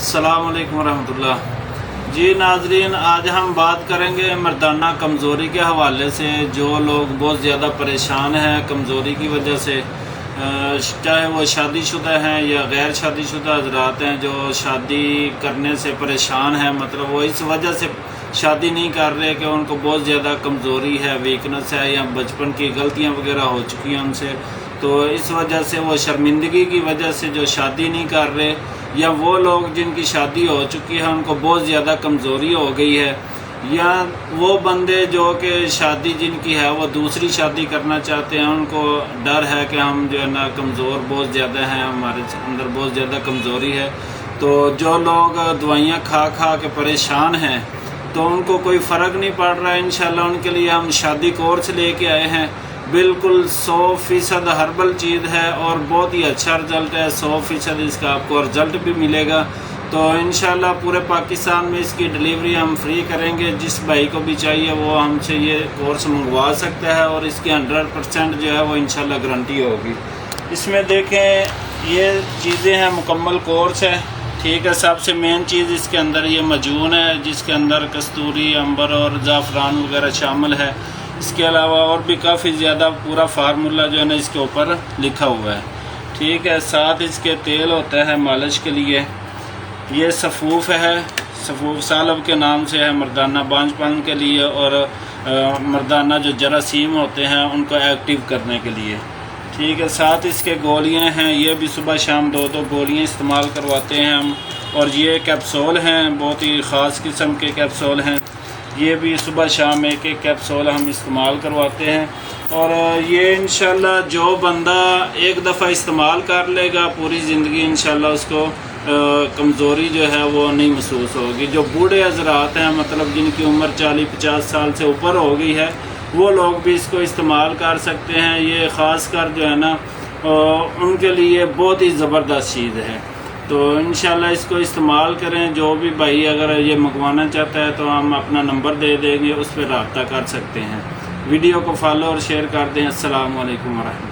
السلام علیکم ورحمۃ اللہ۔ جی ناظرین، آج ہم بات کریں گے مردانہ کمزوری کے حوالے سے۔ جو لوگ بہت زیادہ پریشان ہیں کمزوری کی وجہ سے، چاہے وہ شادی شدہ ہیں یا غیر شادی شدہ حضرات ہیں جو شادی کرنے سے پریشان ہیں، مطلب وہ اس وجہ سے شادی نہیں کر رہے کہ ان کو بہت زیادہ کمزوری ہے، ویکنس ہے، یا بچپن کی غلطیاں وغیرہ ہو چکی ہیں ان سے، تو اس وجہ سے وہ شرمندگی کی وجہ سے جو شادی نہیں کر رہے، یا وہ لوگ جن کی شادی ہو چکی ہے ان کو بہت زیادہ کمزوری ہو گئی ہے، یا وہ بندے جو کہ شادی جن کی ہے وہ دوسری شادی کرنا چاہتے ہیں، ان کو ڈر ہے کہ ہم جو ہے نا کمزور بہت زیادہ ہیں، ہمارے اندر بہت زیادہ کمزوری ہے۔ تو جو لوگ دوائیاں کھا کھا کے پریشان ہیں تو ان کو کوئی فرق نہیں پڑ رہا ہے، انشاءاللہ ان کے لیے ہم شادی کورس لے کے آئے ہیں۔ بالکل 100% ہربل چیز ہے اور بہت ہی اچھا رزلٹ ہے، 100% اس کا آپ کو رزلٹ بھی ملے گا۔ تو انشاءاللہ پورے پاکستان میں اس کی ڈلیوری ہم فری کریں گے، جس بھائی کو بھی چاہیے وہ ہم سے یہ کورس منگوا سکتا ہے، اور اس کی 100% جو ہے وہ انشاءاللہ گارنٹی ہوگی۔ اس میں دیکھیں یہ چیزیں ہیں، مکمل کورس ہے، ٹھیک ہے۔ سب سے مین چیز اس کے اندر یہ مجون ہے، جس کے اندر کستوری، عنبر اور زعفران وغیرہ شامل ہے۔ اس کے علاوہ اور بھی کافی زیادہ پورا فارمولہ جو ہے نا اس کے اوپر لکھا ہوا ہے، ٹھیک ہے۔ ساتھ اس کے تیل ہوتا ہے مالش کے لیے، یہ صفوف ہے، صفوف سالب کے نام سے ہے، مردانہ بانجھ پن کے لیے، اور مردانہ جو جراثیم ہوتے ہیں ان کو ایکٹیو کرنے کے لیے، ٹھیک ہے۔ ساتھ اس کے گولیاں ہیں، یہ بھی صبح شام 2 گولیاں استعمال کرواتے ہیں ہم، اور یہ کیپسول ہیں، بہت ہی خاص قسم کے کیپسول ہیں، یہ بھی صبح شام 1 کیپسول ہم استعمال کرواتے ہیں۔ اور یہ انشاءاللہ جو بندہ ایک دفعہ استعمال کر لے گا پوری زندگی انشاءاللہ اس کو کمزوری جو ہے وہ نہیں محسوس ہوگی۔ جو بوڑھے حضرات ہیں، مطلب جن کی عمر 40-50 سال سے اوپر ہو گئی ہے، وہ لوگ بھی اس کو استعمال کر سکتے ہیں۔ یہ خاص کر جو ہے نا ان کے لیے بہت ہی زبردست چیز ہے، تو انشاءاللہ اس کو استعمال کریں۔ جو بھی بھائی اگر یہ منگوانا چاہتا ہے تو ہم اپنا نمبر دے دیں گے، اس پہ رابطہ کر سکتے ہیں۔ ویڈیو کو فالو اور شیئر کر دیں۔ السلام علیکم ورحمۃ اللہ۔